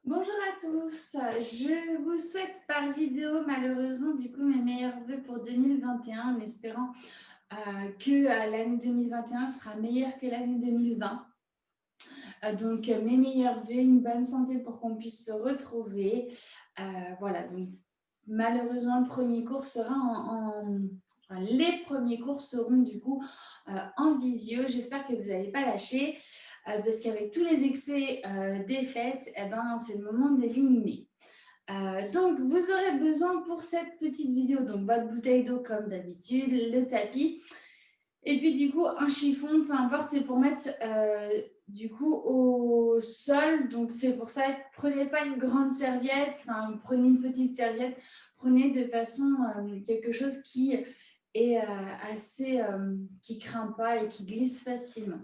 Bonjour à tous, je vous souhaite par vidéo malheureusement du coup mes meilleurs vœux pour 2021 en espérant que l'année 2021 sera meilleure que l'année 2020. Donc mes meilleurs vœux, une bonne santé pour qu'on puisse se retrouver. Voilà, donc malheureusement le premier cours sera enfin, les premiers cours seront du coup en visio. J'espère que vous n'allez pas lâcher. Parce qu'avec tous les excès des fêtes, eh ben, c'est le moment d'éliminer. Donc, vous aurez besoin pour cette petite vidéo, donc votre bouteille d'eau comme d'habitude, le tapis, et puis du coup un chiffon, peu importe, c'est pour mettre du coup au sol. Donc c'est pour ça, prenez pas une grande serviette, enfin, prenez une petite serviette, prenez de façon quelque chose qui est assez, qui craint pas et qui glisse facilement.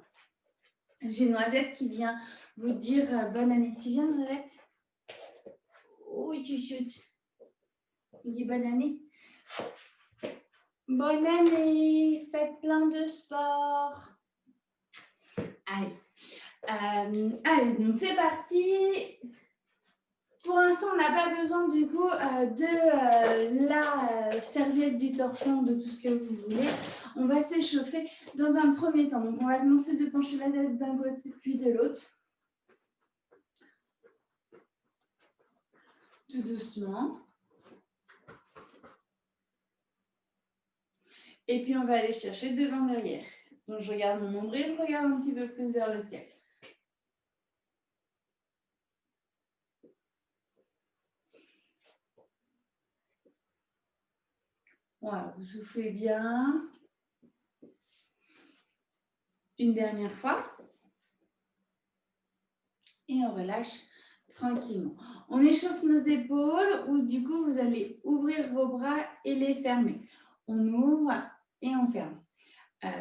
J'ai Noisette qui vient vous dire bonne année. Tu viens, Noisette? Oui, tu chutes. Il dit bonne année. Bonne année. Faites plein de sport. Allez. Allez, donc c'est parti. Pour l'instant, on n'a pas besoin du coup de la serviette, du torchon, de tout ce que vous voulez. On va s'échauffer dans un premier temps. Donc, on va commencer de pencher la tête d'un côté puis de l'autre. Tout doucement. Et puis, on va aller chercher devant, derrière. Donc, je regarde mon nombril, je regarde un petit peu plus vers le ciel. Voilà, vous soufflez bien. Une dernière fois. Et on relâche tranquillement. On échauffe nos épaules ou du coup, vous allez ouvrir vos bras et les fermer. On ouvre et on ferme.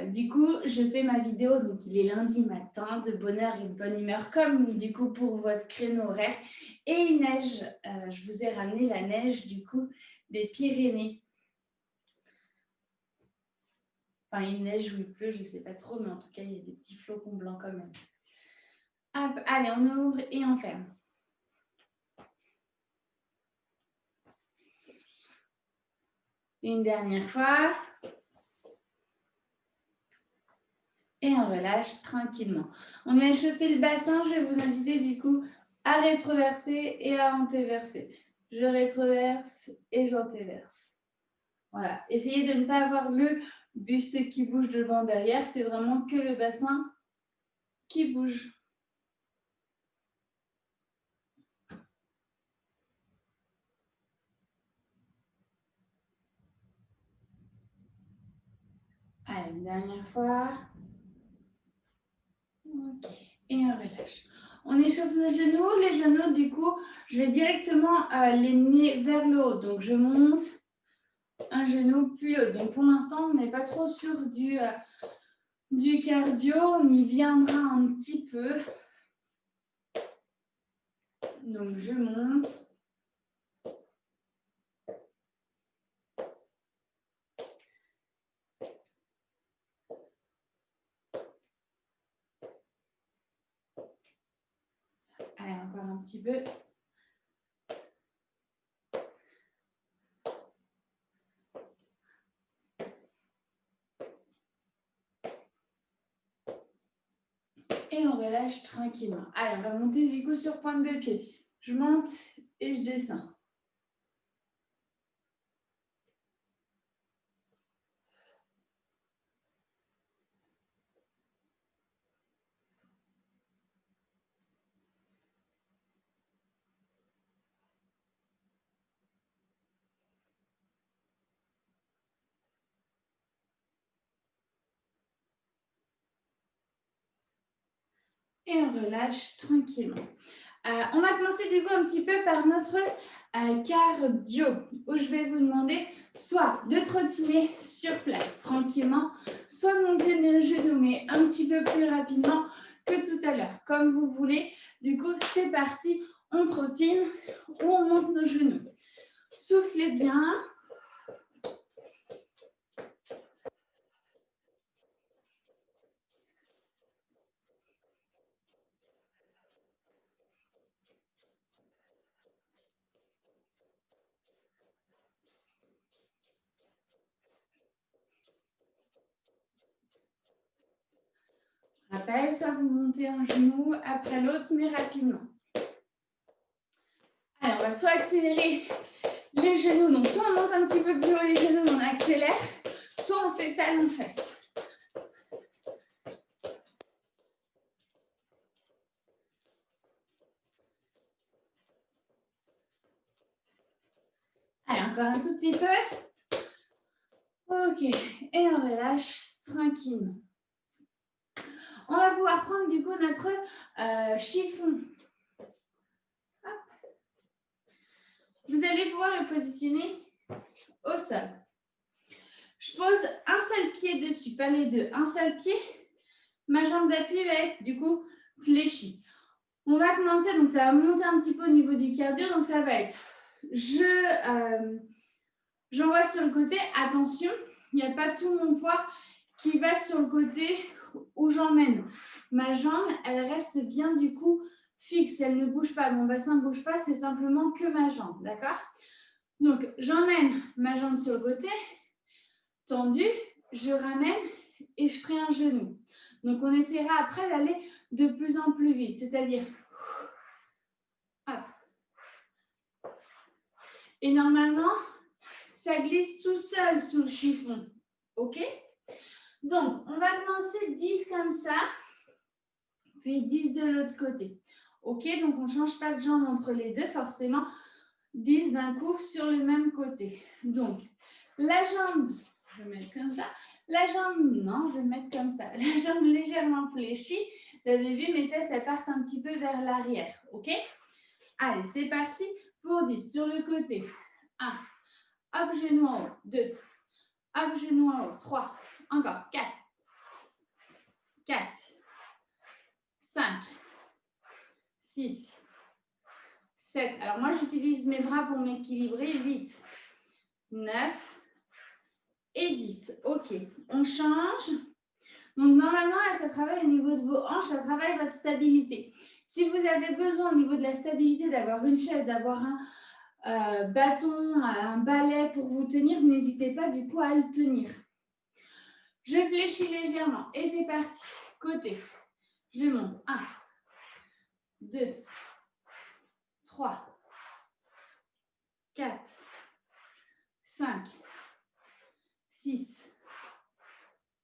Du coup, je fais ma vidéo, donc il est lundi matin, de bonne heure et de bonne humeur, comme du coup pour votre créneau horaire. Et il neige, je vous ai ramené la neige du coup des Pyrénées. Enfin, il neige ou il pleut, je ne sais pas trop, mais en tout cas, il y a des petits flocons blancs quand même. Hop, allez, on ouvre et on ferme. Une dernière fois. Et on relâche tranquillement. On vient chauffer le bassin. Je vais vous inviter du coup à rétroverser et à antéverser. Je rétroverse et j'antéverse. Voilà. Essayez de ne pas avoir le buste qui bouge devant derrière. C'est vraiment que le bassin qui bouge. Allez, une dernière fois. Ok. Et on relâche. On échauffe nos genoux. Les genoux, du coup, je vais directement les mener vers le haut. Donc, je monte un genou puis l'autre. Donc, pour l'instant, on n'est pas trop sur du cardio. On y viendra un petit peu. Donc, je monte. Allez, encore un petit peu. Et on relâche tranquillement. Allez, on va monter du coup sur pointe de pied. Je monte et je descends. Et on relâche tranquillement. On va commencer du coup un petit peu par notre cardio, où je vais vous demander soit de trottiner sur place tranquillement, soit monter les genoux, mais un petit peu plus rapidement que tout à l'heure, comme vous voulez. Du coup, c'est parti, on trottine ou on monte nos genoux. Soufflez bien. Rappel, soit vous montez un genou après l'autre, mais rapidement. Alors, on va soit accélérer les genoux, donc soit on monte un petit peu plus haut les genoux, on accélère, soit on fait talon-fesse. Allez, encore un tout petit peu. Ok, et on relâche tranquillement. On va pouvoir prendre du coup notre chiffon. Hop. Vous allez pouvoir le positionner au sol. Je pose un seul pied dessus, pas les deux, un seul pied. Ma jambe d'appui va être du coup fléchie. On va commencer, donc ça va monter un petit peu au niveau du cardio, donc ça va être, j'envoie sur le côté, attention, il n'y a pas tout mon poids qui va sur le côté où j'emmène. Ma jambe, elle reste bien du coup fixe, elle ne bouge pas, mon bassin ne bouge pas, c'est simplement que ma jambe, d'accord? Donc j'emmène ma jambe sur le côté, tendue, je ramène et je ferai un genou. Donc on essaiera après d'aller de plus en plus vite, c'est-à-dire hop. Et normalement, ça glisse tout seul sous le chiffon. OK? Donc, on va commencer 10 comme ça, puis 10 de l'autre côté. OK? Donc, on ne change pas de jambe entre les deux, forcément. 10 d'un coup sur le même côté. Donc, la jambe, je vais mettre comme ça. La jambe, non, je vais mettre comme ça. La jambe légèrement fléchie. Vous avez vu, mes fesses, elles partent un petit peu vers l'arrière. OK? Allez, c'est parti pour 10 sur le côté. 1. Hop, genou en haut. 2. Hop, genou en haut. 3. Encore. 4. 4. 5. 6. 7. Alors, moi, j'utilise mes bras pour m'équilibrer. 8. 9. Et 10. OK. On change. Donc, normalement, là, ça travaille au niveau de vos hanches. Ça travaille votre stabilité. Si vous avez besoin au niveau de la stabilité d'avoir une chaise, d'avoir un bâton, un balai pour vous tenir, n'hésitez pas du coup à le tenir. Je fléchis légèrement et c'est parti. Côté. Je monte. 1, 2, 3, 4, 5, 6,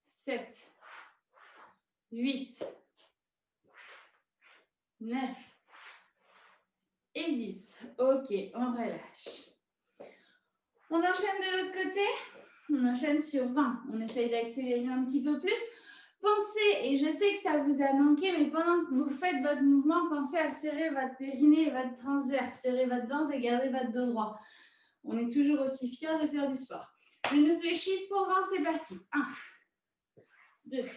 7, 8, 9 et 10. OK, on relâche. On enchaîne de l'autre côté. On enchaîne sur 20. On essaye d'accélérer un petit peu plus. Pensez, et je sais que ça vous a manqué, mais pendant que vous faites votre mouvement, pensez à serrer votre périnée et votre transverse. Serrez votre ventre et gardez votre dos droit. On est toujours aussi fiers de faire du sport. Genou fléchi pour 20, c'est parti. 1, 2,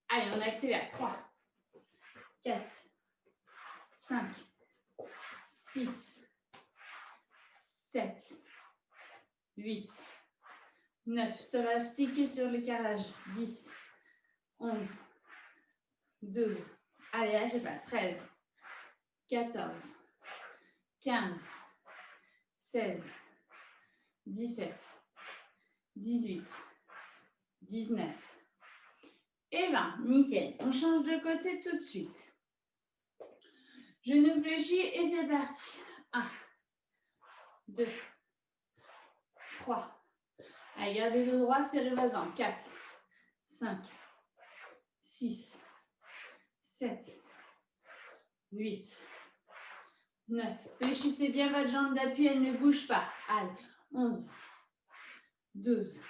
allez, on accélère. 3, 4, 5, 6, 7, 8, 9. Ça va sticker sur le carrelage. 10, 11, 12. Allez, lâchez pas. 13, 14, 15, 16, 17, 18, 19 et 20. Nickel. On change de côté tout de suite. Genou fléchi et c'est parti. 1, 2, 3. Allez, gardez le droit, serrez votre ventre. 4, 5, 6, 7, 8, 9. Fléchissez bien votre jambe d'appui, elle ne bouge pas. Allez, 11, 12,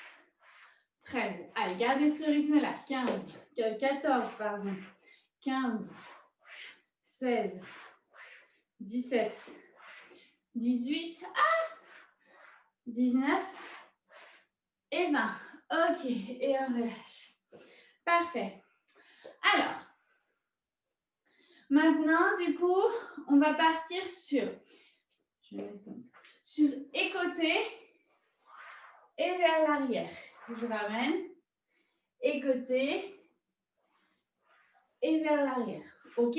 13. Allez, gardez ce rythme-là. 14, pardon. 15, 16, 17, 18, 19 et 20. OK, et on relâche. Parfait. Alors, maintenant, du coup, on va partir sur, je vais mettre comme ça, sur écoté et vers l'arrière. Je ramène, écoté et vers l'arrière. OK?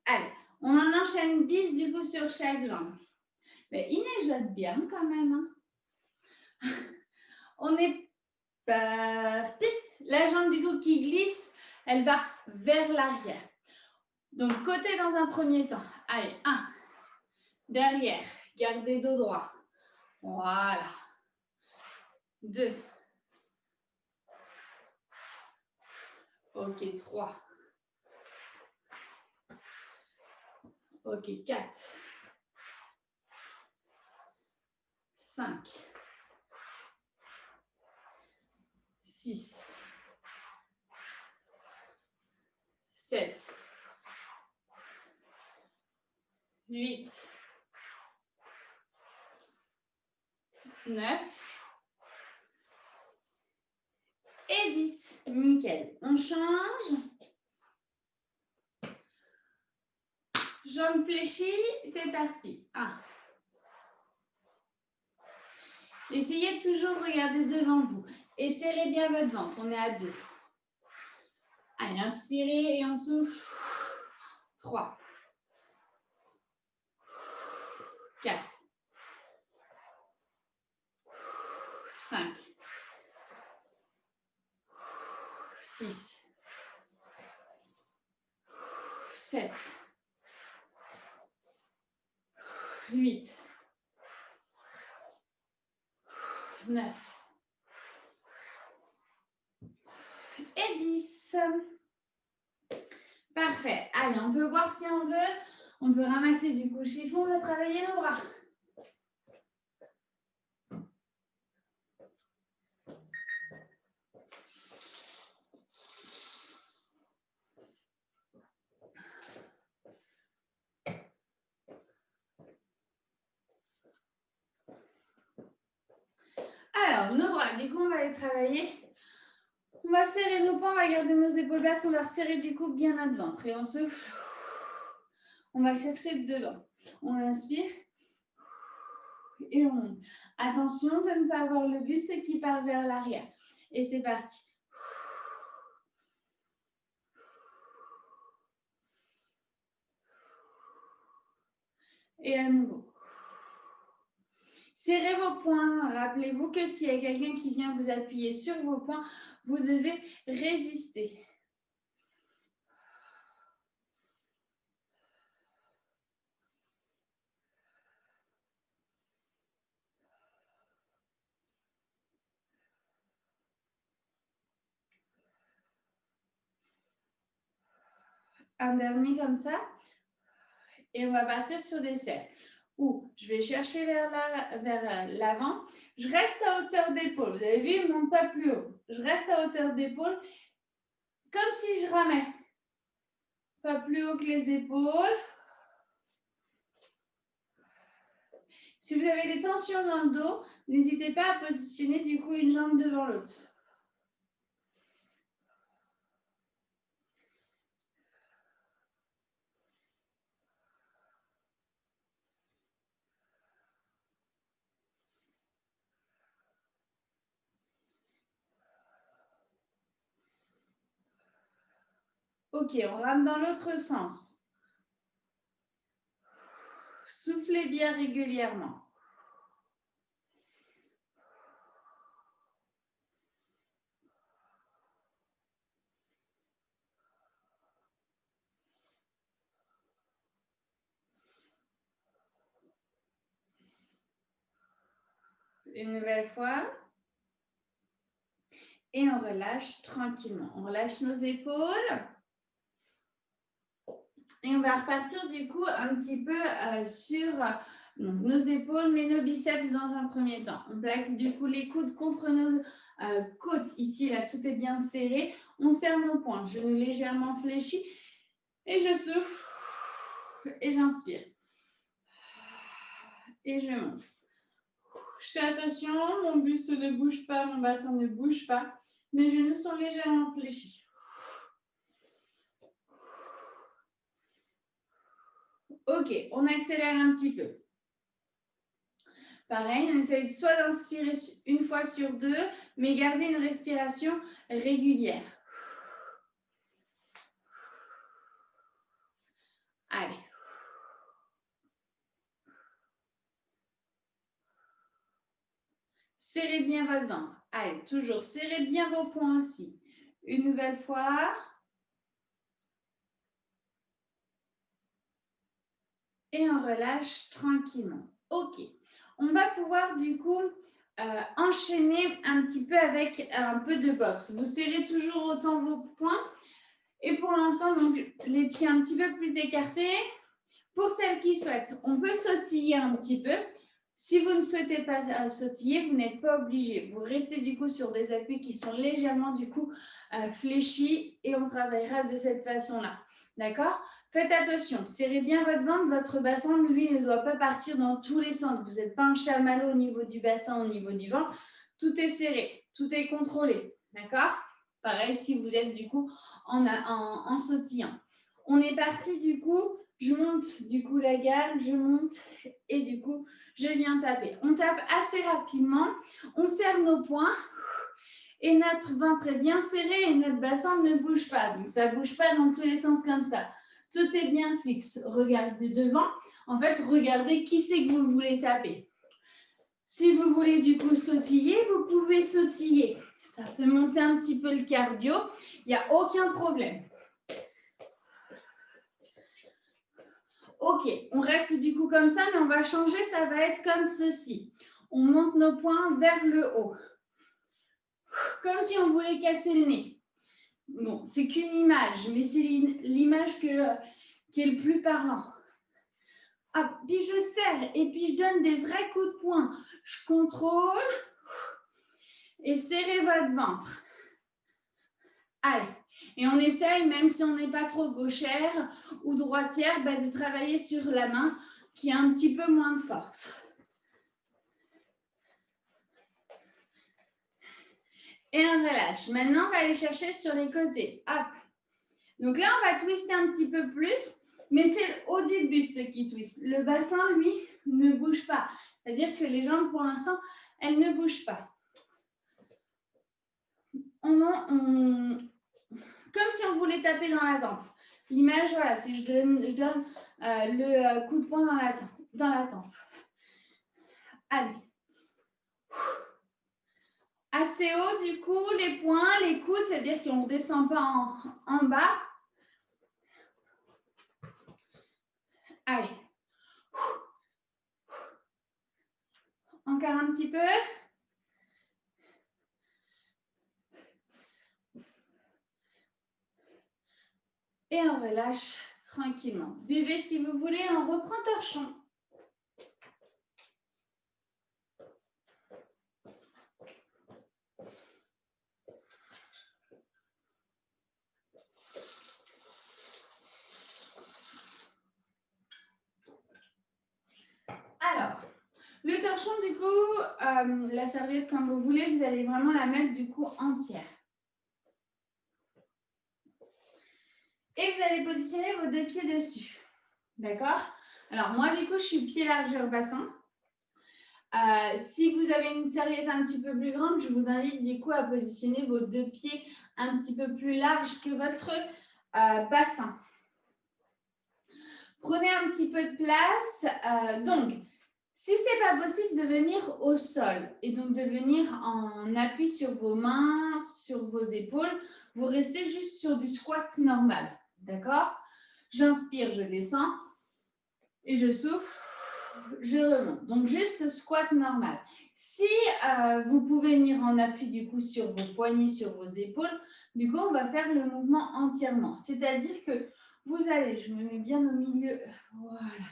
Allez, on en enchaîne 10 du coup sur chaque jambe. Mais il neigeote bien quand même. Hein? On est parti. La jambe du coup qui glisse, elle va vers l'arrière. Donc, côté dans un premier temps. Allez, 1. Derrière, gardez dos droit. Voilà. 2. Ok, 3. Ok, 4. 5. 6. 7. 8. 9. Et 10. Nickel. On change. Jambes fléchies, c'est parti. 1. Essayez de toujours regarder devant vous. Et serrez bien votre ventre. On est à 2. Allez, inspirez et on souffle. 3. 4. 5. 6. 7. 8. 9. Et 10. Parfait. Allez, on peut voir si on veut. On peut ramasser du coup le chiffon. On va travailler nos bras. Alors, nos bras, du coup, on va les travailler. On va serrer nos poings, on va garder nos épaules basses, on va resserrer du coup bien notre ventre. Et on souffle. On va chercher devant. On inspire. Et on monte. Attention de ne pas avoir le buste qui part vers l'arrière. Et c'est parti. Et à nouveau. Serrez vos poings. Rappelez-vous que s'il y a quelqu'un qui vient vous appuyer sur vos poings, vous devez résister. Un dernier comme ça. Et on va partir sur des cercles. Où je vais chercher vers l'avant. Je reste à hauteur d'épaule. Vous avez vu, il ne monte pas plus haut. Je reste à hauteur d'épaule. Comme si je ramais. Pas plus haut que les épaules. Si vous avez des tensions dans le dos, n'hésitez pas à positionner du coup une jambe devant l'autre. Ok, on rame dans l'autre sens. Soufflez bien régulièrement. Une nouvelle fois. Et on relâche tranquillement. On relâche nos épaules. Et on va repartir du coup un petit peu sur nos épaules, mais nos biceps dans un premier temps. On plaque du coup les coudes contre nos côtes. Ici, là, tout est bien serré. On serre nos poings, genoux légèrement fléchis. Et je souffle. Et j'inspire. Et je monte. Je fais attention, mon buste ne bouge pas, mon bassin ne bouge pas. Mes genoux sont légèrement fléchis. Ok, on accélère un petit peu. Pareil, on essaye soit d'inspirer une fois sur 2, mais garder une respiration régulière. Allez. Serrez bien votre ventre. Allez, toujours serrez bien vos poings aussi. Une nouvelle fois. Et on relâche tranquillement. Ok. On va pouvoir du coup enchaîner un petit peu avec un peu de boxe. Vous serrez toujours autant vos poings. Et pour l'instant, donc les pieds un petit peu plus écartés. Pour celles qui souhaitent, on peut sautiller un petit peu. Si vous ne souhaitez pas sautiller, vous n'êtes pas obligé. Vous restez du coup sur des appuis qui sont légèrement du coup fléchis et on travaillera de cette façon-là. D'accord? Faites attention, serrez bien votre ventre. Votre bassin, lui, ne doit pas partir dans tous les sens. Vous n'êtes pas un chamallow au niveau du bassin, au niveau du ventre. Tout est serré, tout est contrôlé. D'accord? Pareil si vous êtes du coup en sautillant. On est parti du coup. Je monte du coup la garde, je monte et du coup, je viens taper. On tape assez rapidement, on serre nos poings et notre ventre est bien serré et notre bassin ne bouge pas. Donc, ça ne bouge pas dans tous les sens comme ça. Tout est bien fixe. Regardez devant. En fait, regardez qui c'est que vous voulez taper. Si vous voulez du coup sautiller, vous pouvez sautiller. Ça fait monter un petit peu le cardio. Il n'y a aucun problème. Ok, on reste du coup comme ça, mais on va changer, ça va être comme ceci. On monte nos poings vers le haut. Comme si on voulait casser le nez. Bon, c'est qu'une image, mais c'est l'image qui est le plus parlant. Ah, puis je serre et puis je donne des vrais coups de poing. Je contrôle et serrez votre ventre. Allez, et on essaye, même si on n'est pas trop gauchère ou droitière, de travailler sur la main qui a un petit peu moins de force. Et on relâche. Maintenant, on va aller chercher sur les côtés. Hop. Donc là, on va twister un petit peu plus, mais c'est le haut du buste qui twiste. Le bassin, lui, ne bouge pas. C'est-à-dire que les jambes, pour l'instant, elles ne bougent pas. Comme si on voulait taper dans la tempe. L'image, voilà, si je donne le coup de poing dans la tempe. Allez. Assez haut, du coup, les poings, les coudes, c'est-à-dire qu'on ne redescend pas en bas. Allez. Encore un petit peu. Et on relâche tranquillement. Buvez si vous voulez, on reprend torchon. Alors, le torchon, du coup, la serviette comme vous voulez, vous allez vraiment la mettre du coup entière. Et vous allez positionner vos deux pieds dessus. D'accord? Alors, moi, du coup, je suis pied largeur bassin. Si vous avez une serviette un petit peu plus grande, je vous invite du coup à positionner vos deux pieds un petit peu plus larges que votre bassin. Prenez un petit peu de place. Donc, si ce n'est pas possible de venir au sol et donc de venir en appui sur vos mains, sur vos épaules, vous restez juste sur du squat normal. D'accord? J'inspire, je descends et je souffle, je remonte. Donc, juste squat normal. Si vous pouvez venir en appui du coup sur vos poignets, sur vos épaules, du coup, on va faire le mouvement entièrement. C'est-à-dire que vous allez, je me mets bien au milieu, voilà.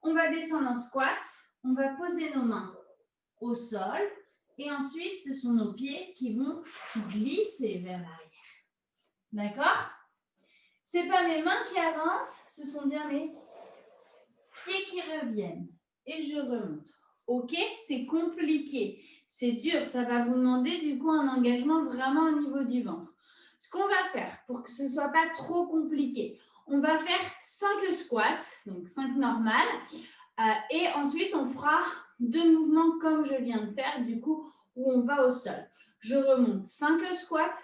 On va descendre en squat, on va poser nos mains au sol et ensuite, ce sont nos pieds qui vont glisser vers l'arrière. D'accord? Ce n'est pas mes mains qui avancent, ce sont bien mes pieds qui reviennent. Et je remonte. Ok? C'est compliqué, c'est dur, ça va vous demander du coup un engagement vraiment au niveau du ventre. Ce qu'on va faire pour que ce ne soit pas trop compliqué, on va faire 5 squats, donc 5 normales. Et ensuite, on fera 2 mouvements comme je viens de faire, du coup, où on va au sol. Je remonte 5 squats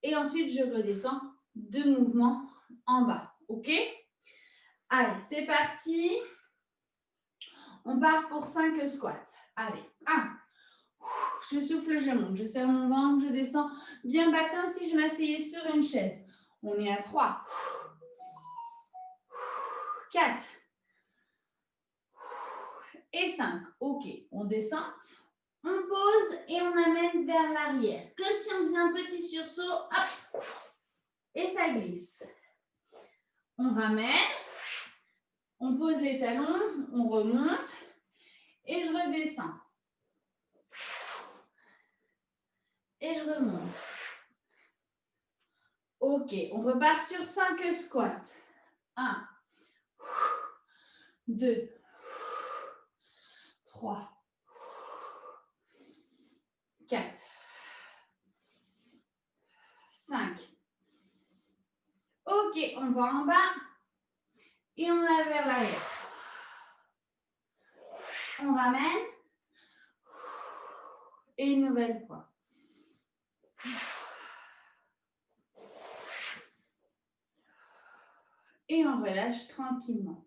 et ensuite, je redescends 2 mouvements en bas. OK? Allez, c'est parti. On part pour 5 squats. Allez, 1. Je souffle, je monte. Je serre mon ventre, je descends bien bas comme si je m'asseyais sur une chaise. On est à 3, 4 et 5. Ok, on descend. On pose et on amène vers l'arrière. Comme si on faisait un petit sursaut. Hop, et ça glisse. On ramène. On pose les talons. On remonte. Et je redescends. Et je remonte. Ok, on repart sur 5 squats. 1, 2, 3, 4, 5. Ok, on va en bas et on va vers l'arrière. On ramène. Et une nouvelle fois. Et on relâche tranquillement.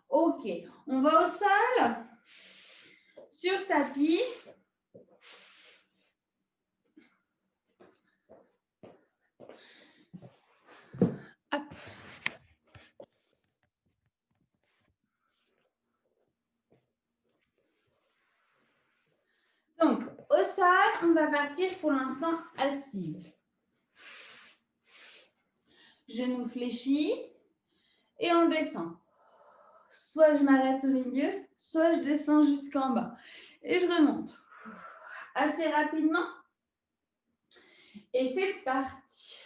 Ok, on va au sol, sur tapis. Hop. Donc, au sol, on va partir pour l'instant assise. Genoux fléchis et on descend. Soit je m'arrête au milieu, soit je descends jusqu'en bas. Et je remonte. Assez rapidement. Et c'est parti.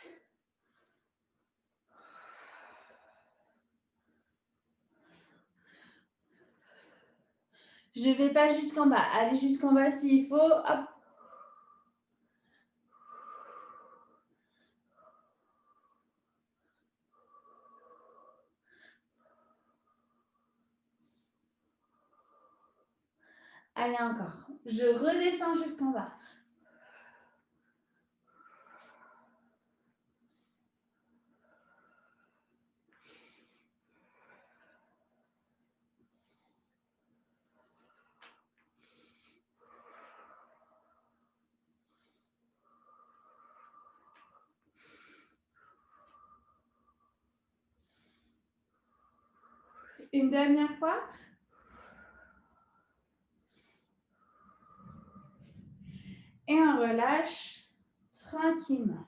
Je ne vais pas jusqu'en bas. Allez jusqu'en bas s'il faut. Hop. Allez encore. Je redescends jusqu'en bas. Une dernière fois. Et on relâche tranquillement.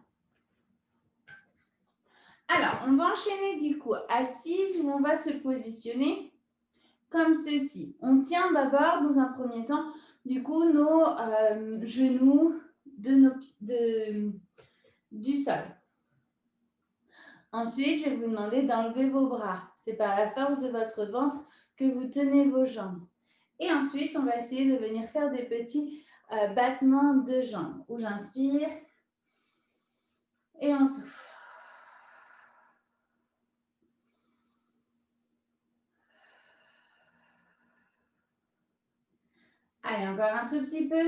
Alors, on va enchaîner du coup assise où on va se positionner comme ceci. On tient d'abord dans un premier temps du coup nos genoux du sol. Ensuite, je vais vous demander d'enlever vos bras. C'est par la force de votre ventre que vous tenez vos jambes. Et ensuite, on va essayer de venir faire des petits battements de jambes où j'inspire et on souffle. Allez, encore un tout petit peu.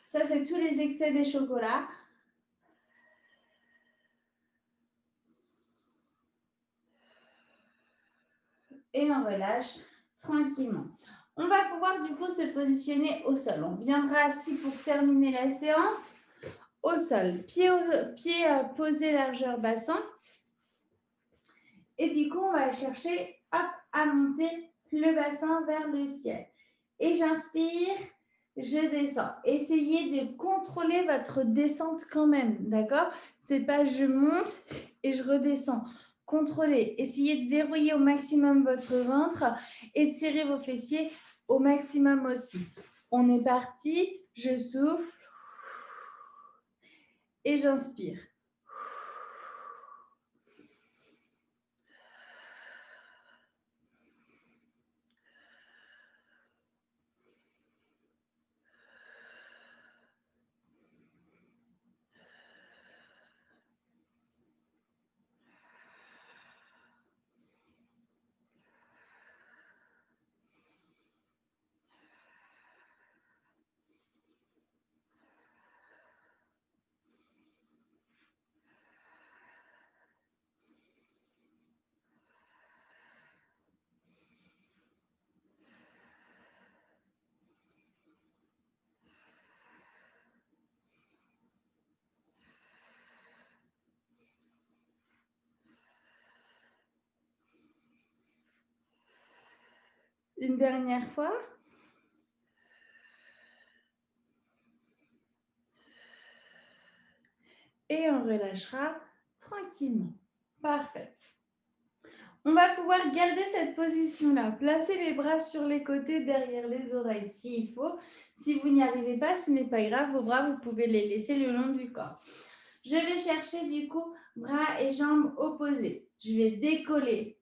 Ça, c'est tous les excès des chocolats. Et on relâche tranquillement. On va pouvoir du coup se positionner au sol. On viendra assis pour terminer la séance. Au sol, pied posé largeur bassin. Et du coup, on va chercher hop, à monter le bassin vers le ciel. Et j'inspire, je descends. Essayez de contrôler votre descente quand même, d'accord? C'est pas je monte et je redescends. Contrôlez. Essayez de verrouiller au maximum votre ventre et de serrer vos fessiers au maximum aussi. On est parti. Je souffle et j'inspire. Une dernière fois. Et on relâchera tranquillement. Parfait. On va pouvoir garder cette position-là. Placez les bras sur les côtés derrière les oreilles s'il faut. Si vous n'y arrivez pas, ce n'est pas grave. Vos bras, vous pouvez les laisser le long du corps. Je vais chercher du coup bras et jambes opposés. Je vais décoller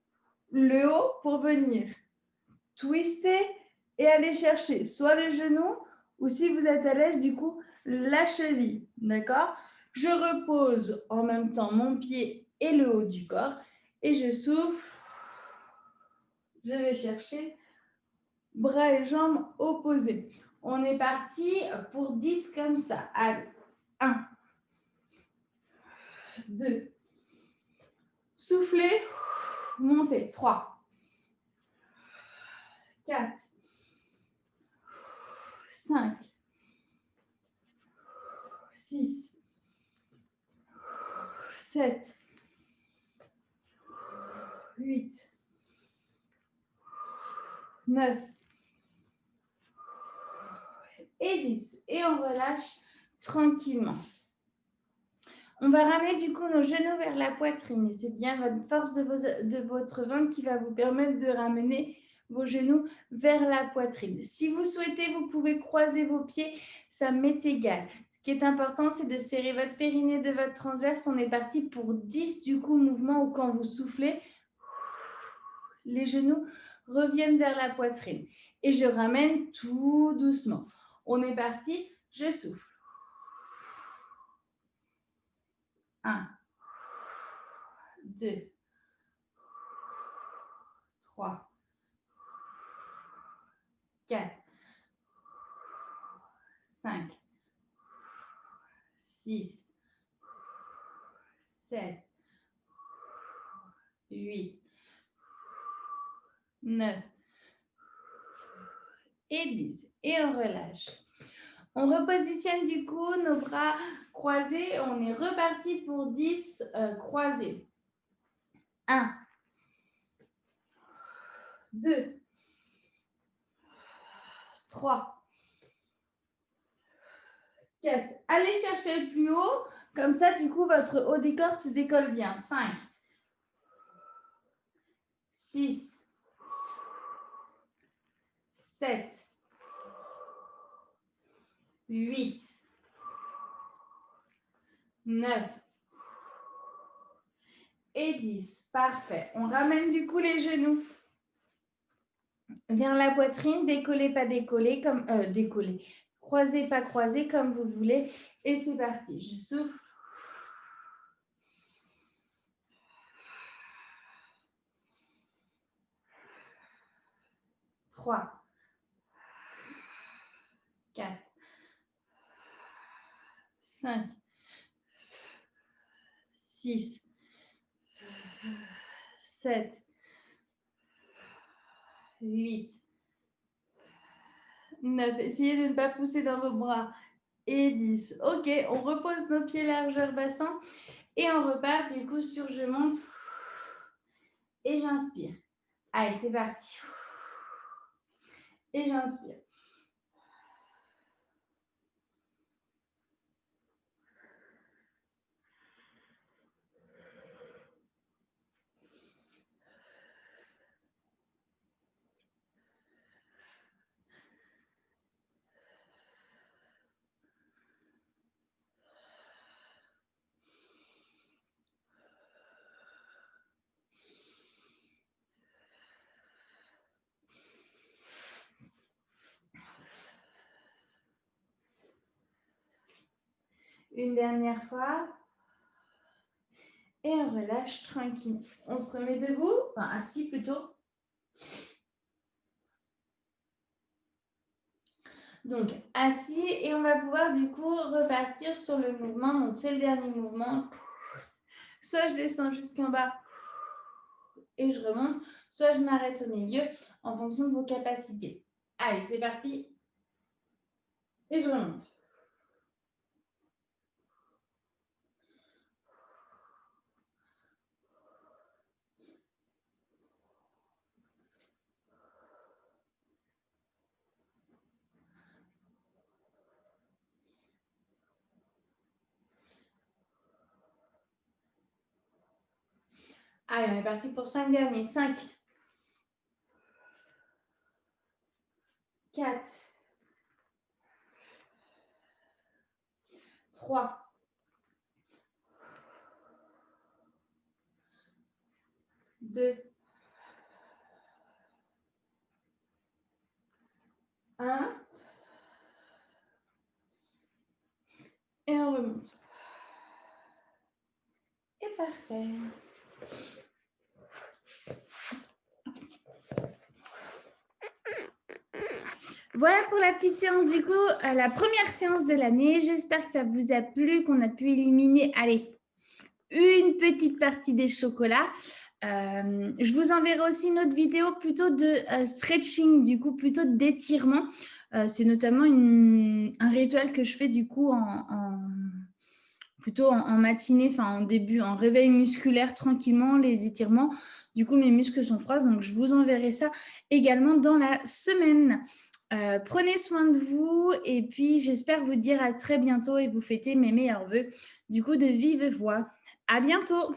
le haut pour venir twister et aller chercher soit le genou ou si vous êtes à l'aise du coup la cheville. D'accord? Je repose en même temps mon pied et le haut du corps et je souffle. Je vais chercher bras et jambes opposés. On est parti pour 10 comme ça. Allez, 1, 2, soufflez, montez, 3, 4, 5, 6, 7, 8, 9 et 10. Et on relâche tranquillement. On va ramener du coup nos genoux vers la poitrine. C'est bien votre force de votre ventre qui va vous permettre de ramener vos genoux vers la poitrine. Si vous souhaitez, vous pouvez croiser vos pieds, ça m'est égal. Ce qui est important, c'est de serrer votre périnée de votre transverse. On est parti pour 10 du coup mouvements où quand vous soufflez, les genoux reviennent vers la poitrine. Et je ramène tout doucement. On est parti, je souffle. 1, 2, 3, 4, 5, 6, 7, 8, 9 et 10. Et on relâche. On repositionne du coup nos bras croisés. On est reparti pour 10 croisés. 1, 2, 3, 4. Allez chercher le plus haut. Comme ça, du coup, votre haut du corps se décolle bien. 5, 6, 7, 8, 9 et 10. Parfait. On ramène du coup les genoux vers la poitrine. Décoller, pas décoller. Décoller. Croiser, pas croiser, comme vous voulez. Et c'est parti. Je souffle. 3, 4, 5, 6, 7, 8, 9. Essayez de ne pas pousser dans vos bras. Et 10. Ok, on repose nos pieds largeur bassin. Et on repart du coup sur je monte. Et j'inspire. Allez, c'est parti. Et j'inspire. Une dernière fois. Et on relâche tranquille. On se remet debout, enfin assis plutôt. Donc assis et on va pouvoir du coup repartir sur le mouvement. Donc c'est le dernier mouvement. Soit je descends jusqu'en bas et je remonte, soit je m'arrête au milieu en fonction de vos capacités. Allez, c'est parti. Et je remonte. Allez, on est parti pour 5 derniers. 5, 4, 3, 2, 1. Et on remonte. Et parfait. Voilà pour la petite séance du coup, la première séance de l'année. J'espère que ça vous a plu, qu'on a pu éliminer, allez, une petite partie des chocolats. Je vous enverrai aussi une autre vidéo plutôt de stretching, du coup plutôt d'étirement. C'est notamment un rituel que je fais du coup plutôt en matinée, enfin en début, en réveil musculaire tranquillement, les étirements. Du coup, mes muscles sont froids, donc je vous enverrai ça également dans la semaine. Prenez soin de vous et puis j'espère vous dire à très bientôt et vous fêter mes meilleurs vœux du coup de vive voix. À bientôt!